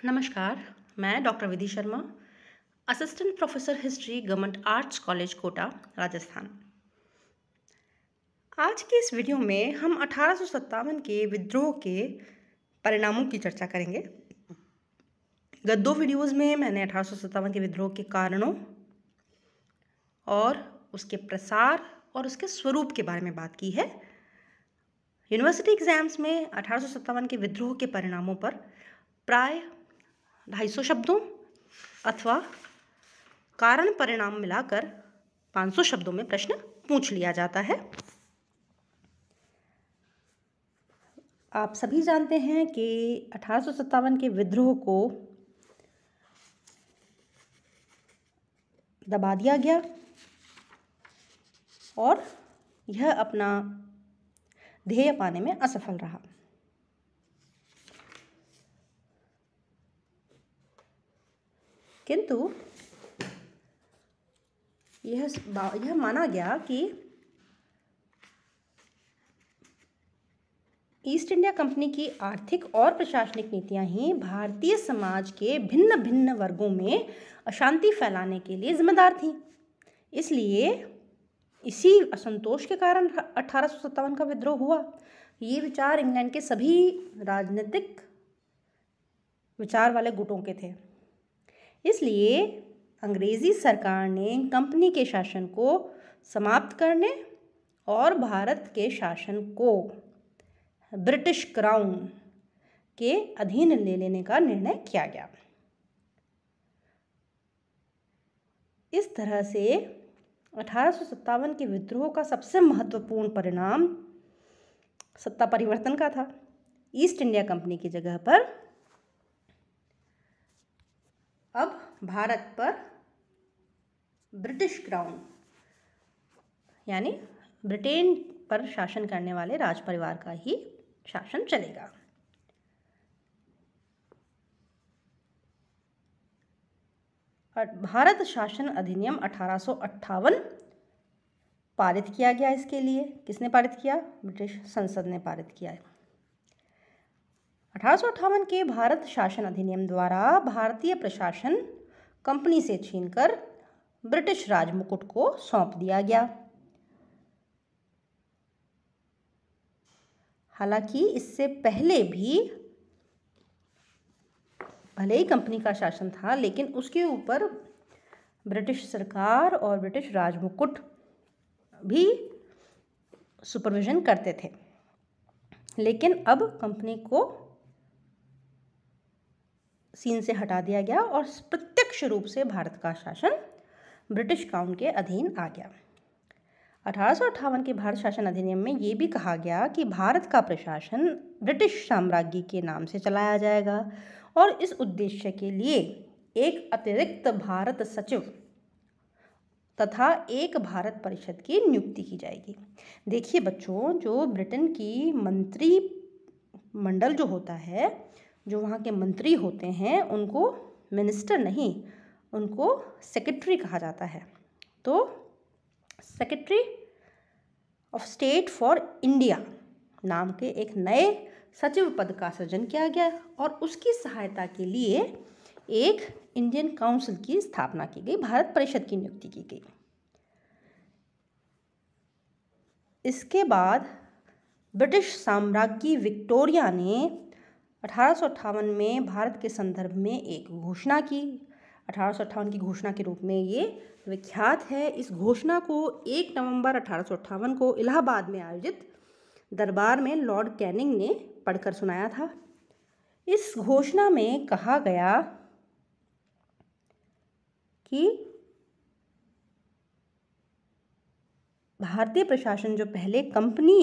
नमस्कार, मैं doctor Vidhi Sharma, assistant professor history, government arts college Kota, Rajasthan. आज की इस वीडियो में हम 1857 के विद्रोह के परिणामों की चर्चा करेंगे। गत दो वीडियोज़ में मैंने 1857 के विद्रोह के कारणों और उसके प्रसार और उसके स्वरूप के बारे में बात की है। यूनिवर्सिटी एग्जाम्स में 1857 के विद्रोह के परिणामों पर प्राय 250 शब्दों अथवा कारण परिणाम मिलाकर 500 शब्दों में प्रश्न पूछ लिया जाता है। आप सभी जानते हैं कि 1857 के विद्रोह को दबा दिया गया और यह अपना ध्येय पाने में असफल रहा। किंतु यह माना गया कि ईस्ट इंडिया कंपनी की आर्थिक और प्रशासनिक नीतियां ही भारतीय समाज के भिन्न भिन्न वर्गों में अशांति फैलाने के लिए जिम्मेदार थीं। इसलिए इसी असंतोष के कारण 1857 का विद्रोह हुआ। ये विचार इंग्लैंड के सभी राजनीतिक विचार वाले गुटों के थे। इसलिए अंग्रेजी सरकार ने कंपनी के शासन को समाप्त करने और भारत के शासन को ब्रिटिश क्राउन के अधीन ले लेने का निर्णय किया गया। इस तरह से 1857 के विद्रोह का सबसे महत्वपूर्ण परिणाम सत्ता परिवर्तन का था। ईस्ट इंडिया कंपनी की जगह पर अब भारत पर ब्रिटिश क्राउन यानी ब्रिटेन पर शासन करने वाले राज परिवार का ही शासन चलेगा। भारत शासन अधिनियम 1858 पारित किया गया। इसके लिए किसने पारित किया? ब्रिटिश संसद ने पारित किया है। 1858 के भारत शासन अधिनियम द्वारा भारतीय प्रशासन कंपनी से छीनकर ब्रिटिश राजमुकुट को सौंप दिया गया। हालांकि इससे पहले भी भले ही कंपनी का शासन था, लेकिन उसके ऊपर ब्रिटिश सरकार और ब्रिटिश राजमुकुट भी सुपरविजन करते थे। लेकिन अब कंपनी को सीन से हटा दिया गया और प्रत्यक्ष रूप से भारत का शासन ब्रिटिश क्राउन के अधीन आ गया। 1858 के भारत शासन अधिनियम में ये भी कहा गया कि भारत का प्रशासन ब्रिटिश साम्राज्य के नाम से चलाया जाएगा और इस उद्देश्य के लिए एक अतिरिक्त भारत सचिव तथा एक भारत परिषद की नियुक्ति की जाएगी। देखिए बच्चों, जो ब्रिटेन की मंत्री मंडल जो होता है, जो वहाँ के मंत्री होते हैं, उनको मिनिस्टर नहीं, उनको सेक्रेटरी कहा जाता है। तो secretary of state for India नाम के एक नए सचिव पद का सृजन किया गया और उसकी सहायता के लिए एक इंडियन काउंसिल की स्थापना की गई, भारत परिषद की नियुक्ति की गई। इसके बाद ब्रिटिश साम्राज्ञी विक्टोरिया ने 1858 में भारत के संदर्भ में एक घोषणा की। 1858 की घोषणा के रूप में ये विख्यात है। इस घोषणा को 1 नवंबर 1858 को इलाहाबाद में आयोजित दरबार में लॉर्ड कैनिंग ने पढ़कर सुनाया था। इस घोषणा में कहा गया कि भारतीय प्रशासन जो पहले कंपनी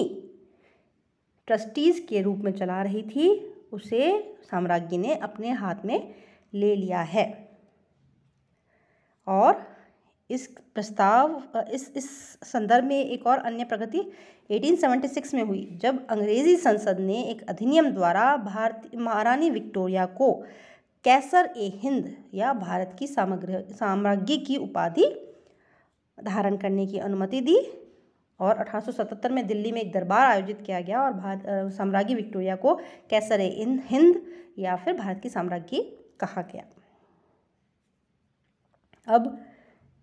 ट्रस्टीज के रूप में चला रही थी, उसे साम्राज्य ने अपने हाथ में ले लिया है। और इस संदर्भ में एक और अन्य प्रगति 1876 में हुई, जब अंग्रेजी संसद ने एक अधिनियम द्वारा महारानी विक्टोरिया को कैसर ए हिंद या भारत की साम्राज्ञी की उपाधि धारण करने की अनुमति दी और 1877 में दिल्ली में एक दरबार आयोजित किया गया और साम्राज्ञी विक्टोरिया को कैसर ए हिंद या फिर भारत की साम्राज्ञी कहा गया। अब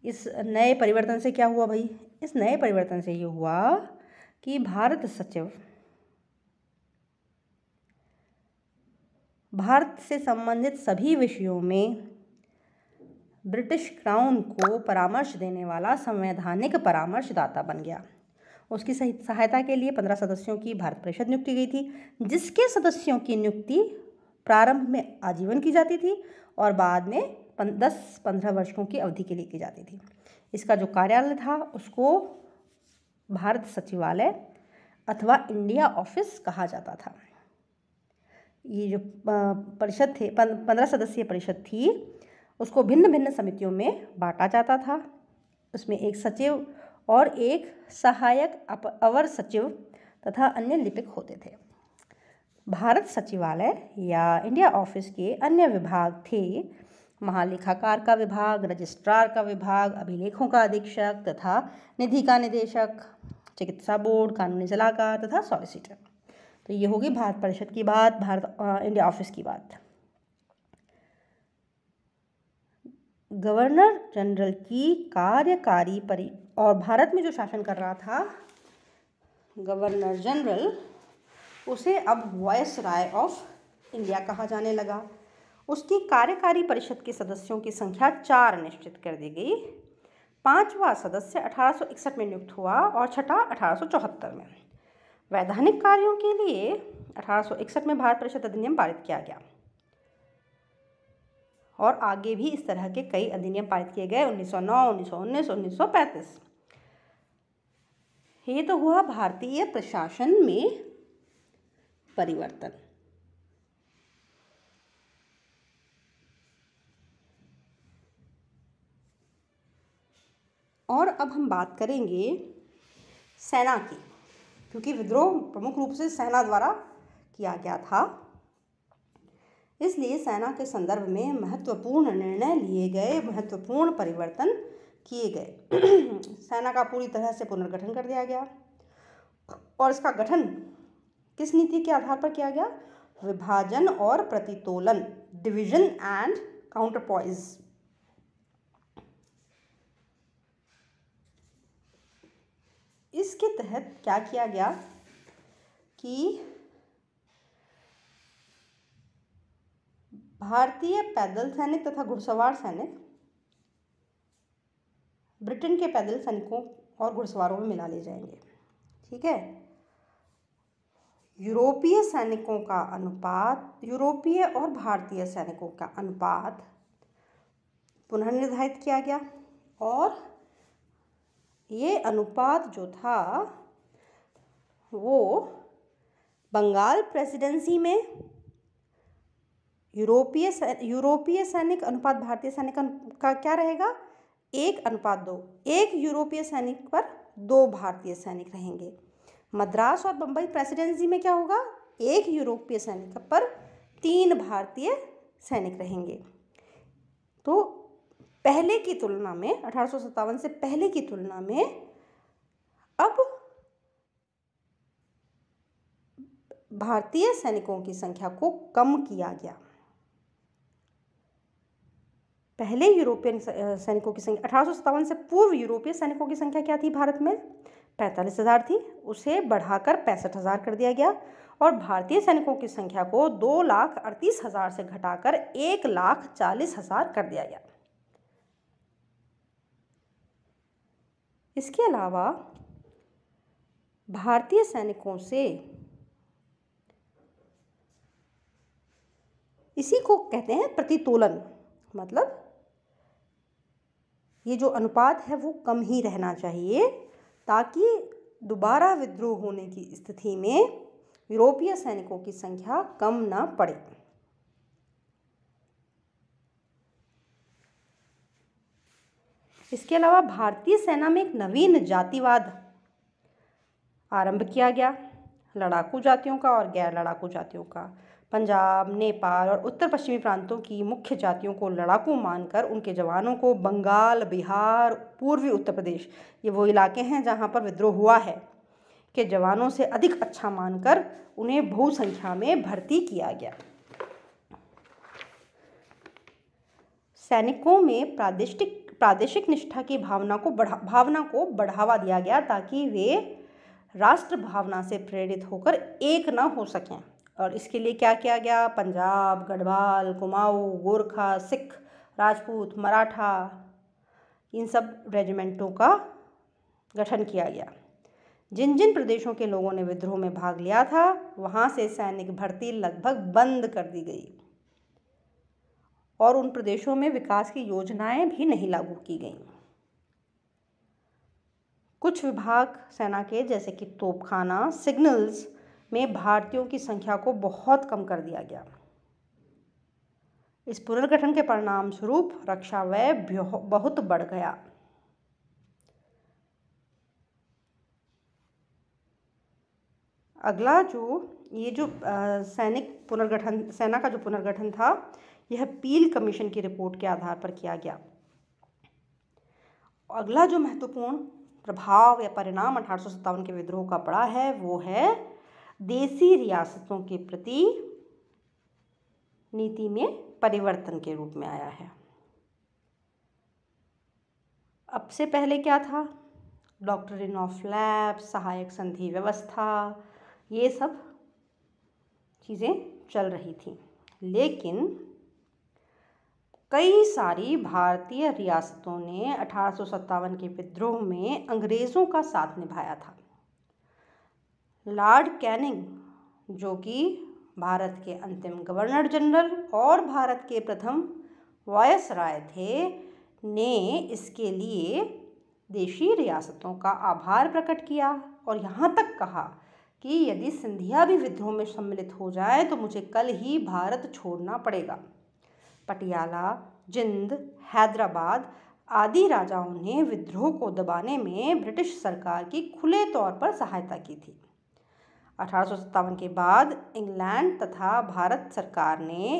इस नए परिवर्तन से क्या हुआ भाई? इस नए परिवर्तन से ये हुआ कि भारत से संबंधित सभी विषयों में ब्रिटिश क्राउन को परामर्श देने वाला संवैधानिक परामर्शदाता बन गया। उसकी सहायता के लिए 15 सदस्यों की भारत परिषद नियुक्त की गई थी, जिसके सदस्यों की नियुक्ति प्रारंभ में आजीवन की जाती थी और बाद में 10-15 वर्षों की अवधि के लिए की जाती थी। इसका जो कार्यालय था उसको भारत सचिवालय अथवा इंडिया ऑफिस कहा जाता था। ये जो परिषद थे, 15 सदस्यीय परिषद थी, उसको भिन्न भिन्न समितियों में बांटा जाता था। उसमें एक सचिव और एक सहायक अवर सचिव तथा अन्य लिपिक होते थे। भारत सचिवालय या इंडिया ऑफिस के अन्य विभाग थे महालेखाकार का विभाग, रजिस्ट्रार का विभाग, अभिलेखों का अधीक्षक तथा निधि का निदेशक, चिकित्सा बोर्ड, कानूनी सलाहकार तथा सॉलिसिटर। तो ये होगी भारत परिषद की बात, इंडिया ऑफिस की बात। गवर्नर जनरल की कार्यकारी और भारत में जो शासन कर रहा था गवर्नर जनरल, उसे अब वायसराय ऑफ इंडिया कहा जाने लगा। उसकी कार्यकारी परिषद के सदस्यों की संख्या 4 निश्चित कर दी गई। 5वां सदस्य 1861 में नियुक्त हुआ और 6ठा 1874 में। वैधानिक कार्यों के लिए 1861 में भारत परिषद अधिनियम पारित किया गया और आगे भी इस तरह के कई अधिनियम पारित किए गए 1909, 1919, 1935। ये तो हुआ भारतीय प्रशासन में परिवर्तन। और अब हम बात करेंगे सेना की, क्योंकि विद्रोह प्रमुख रूप से सेना द्वारा किया गया था, इसलिए सेना के संदर्भ में महत्वपूर्ण निर्णय लिए गए, महत्वपूर्ण परिवर्तन किए गए। सेना का पूरी तरह से पुनर्गठन कर दिया गया और इसका गठन किस नीति के आधार पर किया गया? विभाजन और प्रतितोलन, डिवीजन एंड काउंटरपॉइज। इसके तहत क्या किया गया कि भारतीय पैदल सैनिक तथा घुड़सवार सैनिक ब्रिटेन के पैदल सैनिकों और घुड़सवारों में मिला लिए जाएंगे। ठीक है। यूरोपीय सैनिकों का अनुपात, यूरोपीय और भारतीय सैनिकों का अनुपात पुनर्निर्धारित किया गया और ये अनुपात जो था वो बंगाल प्रेसिडेंसी में यूरोपीय सैनिक अनुपात भारतीय सैनिक का क्या रहेगा? 1:2। 1 यूरोपीय सैनिक पर 2 भारतीय सैनिक रहेंगे। मद्रास और बम्बई प्रेसिडेंसी में क्या होगा? 1 यूरोपीय सैनिक पर 3 भारतीय सैनिक रहेंगे। तो पहले की तुलना में 1857 से पहले की तुलना में अब भारतीय सैनिकों की संख्या को कम किया गया। पहले यूरोपियन सैनिकों की संख्या 1857 से पूर्व यूरोपीय सैनिकों की संख्या क्या थी भारत में? 45,000 थी, उसे बढ़ाकर 65,000 कर दिया गया और भारतीय सैनिकों की संख्या को 2,38,000 से घटाकर 1,40,000 कर दिया गया। इसके अलावा भारतीय सैनिकों से, इसी को कहते हैं प्रतितोलन, मतलब ये जो अनुपात है वो कम ही रहना चाहिए ताकि दोबारा विद्रोह होने की स्थिति में यूरोपीय सैनिकों की संख्या कम ना पड़े। इसके अलावा भारतीय सेना में एक नवीन जातिवाद आरंभ किया गया, लड़ाकू जातियों का और गैर लड़ाकू जातियों का। पंजाब, नेपाल और उत्तर पश्चिमी प्रांतों की मुख्य जातियों को लड़ाकू मानकर उनके जवानों को बंगाल, बिहार, पूर्वी उत्तर प्रदेश, ये वो इलाके हैं जहाँ पर विद्रोह हुआ है, के जवानों से अधिक अच्छा मानकर उन्हें बहुसंख्या में भर्ती किया गया। सैनिकों में प्रादेशिक निष्ठा की भावना को बढ़ावा दिया गया ताकि वे राष्ट्र भावना से प्रेरित होकर एक न हो सकें। और इसके लिए क्या किया गया? पंजाब, गढ़वाल, कुमाऊँ, गोरखा, सिख, राजपूत, मराठा, इन सब रेजिमेंटों का गठन किया गया। जिन जिन प्रदेशों के लोगों ने विद्रोह में भाग लिया था वहाँ से सैनिक भर्ती लगभग बंद कर दी गई और उन प्रदेशों में विकास की योजनाएं भी नहीं लागू की गईं। कुछ विभाग सेना के जैसे कि तोपखाना, सिग्नल्स में भारतीयों की संख्या को बहुत कम कर दिया गया। इस पुनर्गठन के परिणाम स्वरूप रक्षा व्यय बहुत बढ़ गया। अगला सेना का जो पुनर्गठन था यह पील कमीशन की रिपोर्ट के आधार पर किया गया। अगला जो महत्वपूर्ण प्रभाव या परिणाम 1857 के विद्रोह का पड़ा है वो है देसी रियासतों के प्रति नीति में परिवर्तन के रूप में आया है। अब से पहले क्या था? डॉक्ट्रिन ऑफ लैप्स, सहायक संधि व्यवस्था, ये सब चीज़ें चल रही थी, लेकिन कई सारी भारतीय रियासतों ने 1857 के विद्रोह में अंग्रेज़ों का साथ निभाया था। लॉर्ड कैनिंग, जो कि भारत के अंतिम गवर्नर जनरल और भारत के प्रथम वायसराय थे, ने इसके लिए देशी रियासतों का आभार प्रकट किया और यहाँ तक कहा कि यदि सिंधिया भी विद्रोह में सम्मिलित हो जाए तो मुझे कल ही भारत छोड़ना पड़ेगा। पटियाला, जिंद, हैदराबाद आदि राजाओं ने विद्रोह को दबाने में ब्रिटिश सरकार की खुले तौर पर सहायता की थी। 1857 के बाद इंग्लैंड तथा भारत सरकार ने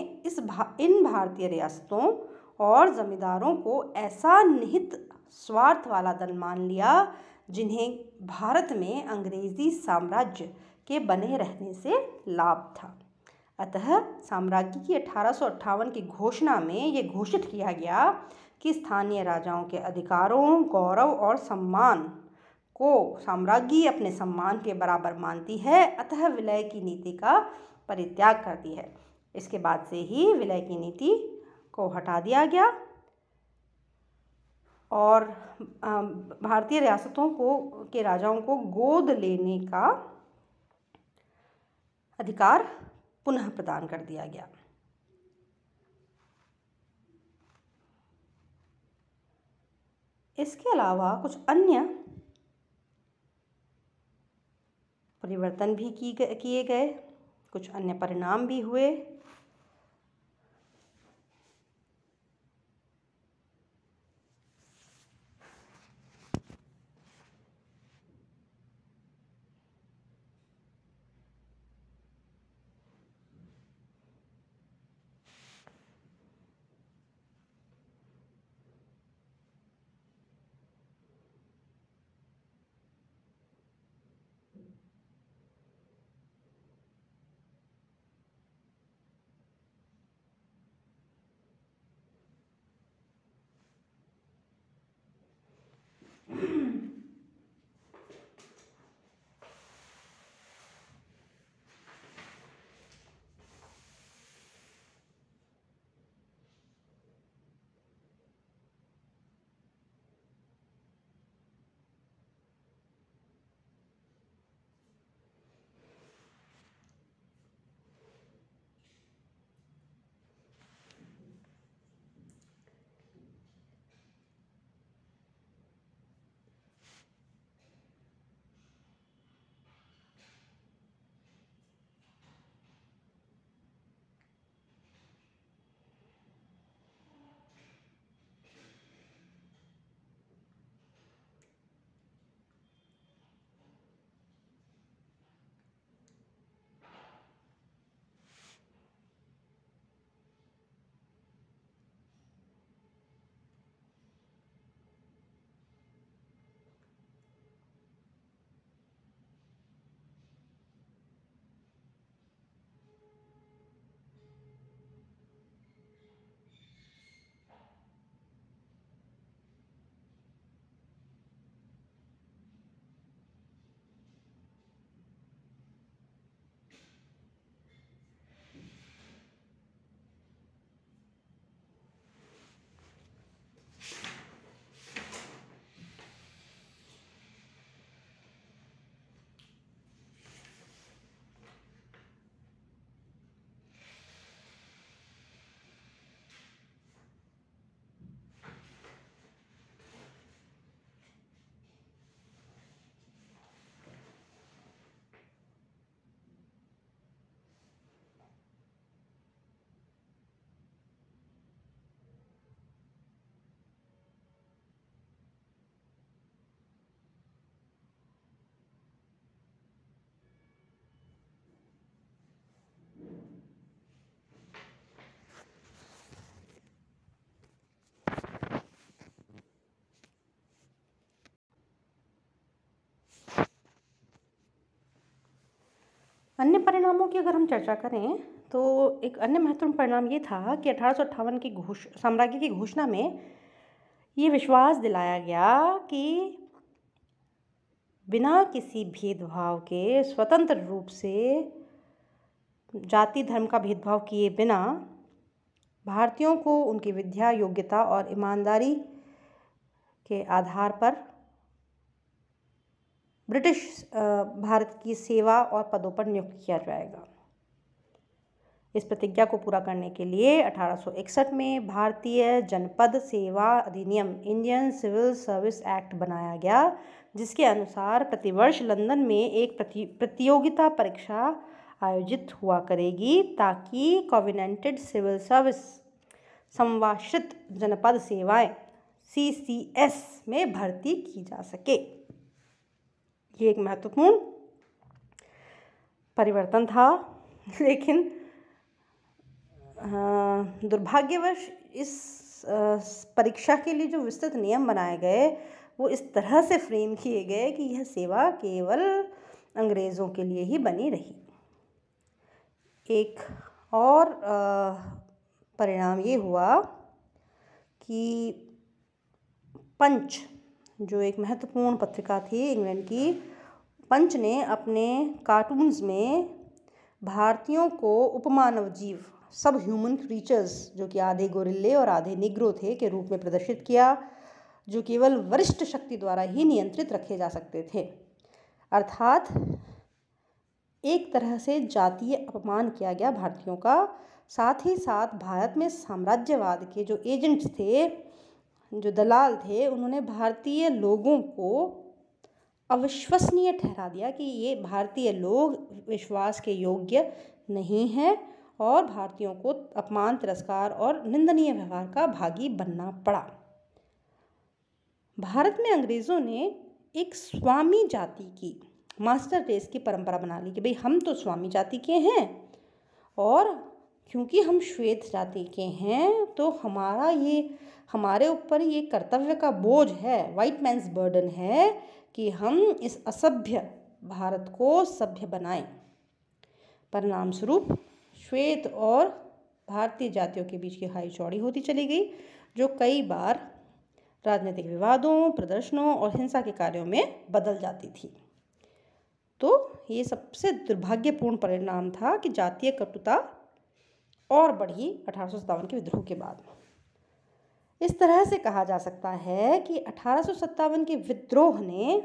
इन भारतीय रियासतों और जमींदारों को ऐसा निहित स्वार्थ वाला दल मान लिया जिन्हें भारत में अंग्रेजी साम्राज्य के बने रहने से लाभ था। अतः साम्राज्य की 1858 की घोषणा में ये घोषित किया गया कि स्थानीय राजाओं के अधिकारों, गौरव और सम्मान को साम्राज्य अपने सम्मान के बराबर मानती है, अतः विलय की नीति का परित्याग करती है। इसके बाद से ही विलय की नीति को हटा दिया गया और भारतीय रियासतों के राजाओं को गोद लेने का अधिकार पुनः प्रदान कर दिया गया। इसके अलावा कुछ अन्य परिवर्तन भी किए गए, कुछ अन्य परिणाम भी हुए। अन्य परिणामों की अगर हम चर्चा करें तो एक अन्य महत्वपूर्ण परिणाम ये था कि 1858 की साम्राज्य की घोषणा में ये विश्वास दिलाया गया कि बिना किसी भेदभाव के स्वतंत्र रूप से जाति धर्म का भेदभाव किए बिना भारतीयों को उनकी विद्या, योग्यता और ईमानदारी के आधार पर ब्रिटिश भारत की सेवा और पदों पर नियुक्त किया जाएगा। इस प्रतिज्ञा को पूरा करने के लिए 1861 में भारतीय जनपद सेवा अधिनियम इंडियन सिविल सर्विस एक्ट बनाया गया, जिसके अनुसार प्रतिवर्ष लंदन में एक प्रतियोगिता परीक्षा आयोजित हुआ करेगी ताकि कोवेनेंटेड सिविल सर्विस संवाश्रित जनपद सेवाएं CCS में भर्ती की जा सके। ये एक महत्वपूर्ण परिवर्तन था, लेकिन दुर्भाग्यवश इस परीक्षा के लिए जो विस्तृत नियम बनाए गए वो इस तरह से फ्रेम किए गए कि यह सेवा केवल अंग्रेज़ों के लिए ही बनी रही। एक और परिणाम ये हुआ कि पंच, जो एक महत्वपूर्ण पत्रिका थी इंग्लैंड की, पंच ने अपने कार्टून्स में भारतीयों को उपमानव जीव, सब ह्यूमन क्रीचर्स, जो कि आधे गोरिल्ले और आधे निग्रो थे, के रूप में प्रदर्शित किया, जो केवल वरिष्ठ शक्ति द्वारा ही नियंत्रित रखे जा सकते थे। अर्थात एक तरह से जातीय अपमान किया गया भारतीयों का। साथ ही साथ भारत में साम्राज्यवाद के जो एजेंट्स थे, जो दलाल थे, उन्होंने भारतीय लोगों को अविश्वसनीय ठहरा दिया कि ये भारतीय लोग विश्वास के योग्य नहीं हैं और भारतीयों को अपमान, तिरस्कार और निंदनीय व्यवहार का भागी बनना पड़ा। भारत में अंग्रेज़ों ने एक स्वामी जाति की, मास्टर रेस की परंपरा बना ली कि भाई हम तो स्वामी जाति के हैं और क्योंकि हम श्वेत जाति के हैं तो हमारे ऊपर ये कर्तव्य का बोझ है, वाइट मैन्स बर्डन है कि हम इस असभ्य भारत को सभ्य बनाएं। परिणाम स्वरूप श्वेत और भारतीय जातियों के बीच की खाई चौड़ी होती चली गई, जो कई बार राजनीतिक विवादों, प्रदर्शनों और हिंसा के कार्यों में बदल जाती थी। तो ये सबसे दुर्भाग्यपूर्ण परिणाम था कि जातीय कटुता और बढ़ी 1857 के विद्रोह के बाद। इस तरह से कहा जा सकता है कि 1857 के विद्रोह ने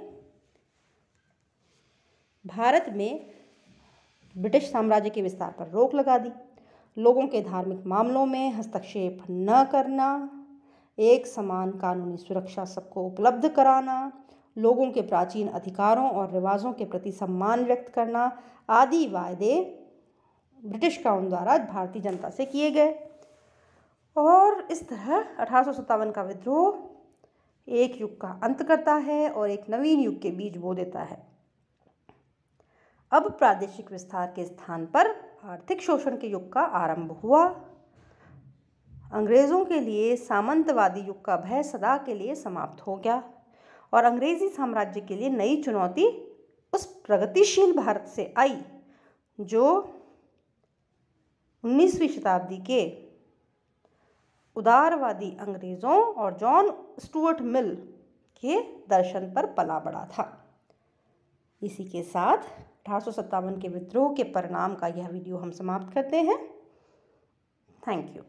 भारत में ब्रिटिश साम्राज्य के विस्तार पर रोक लगा दी। लोगों के धार्मिक मामलों में हस्तक्षेप न करना, एक समान कानूनी सुरक्षा सबको उपलब्ध कराना, लोगों के प्राचीन अधिकारों और रिवाजों के प्रति सम्मान व्यक्त करना आदि वायदे ब्रिटिश क्राउन द्वारा भारतीय जनता से किए गए। और इस तरह 1857 का विद्रोह एक युग का अंत करता है और एक नवीन युग के बीज बो देता है। अब प्रादेशिक विस्तार के स्थान पर आर्थिक शोषण के युग का आरंभ हुआ। अंग्रेज़ों के लिए सामंतवादी युग का भय सदा के लिए समाप्त हो गया और अंग्रेजी साम्राज्य के लिए नई चुनौती उस प्रगतिशील भारत से आई जो 19वीं शताब्दी के उदारवादी अंग्रेज़ों और जॉन स्टुअर्ट मिल के दर्शन पर पला बढ़ा था। इसी के साथ 1857 के विद्रोह के परिणाम का यह वीडियो हम समाप्त करते हैं। Thank you.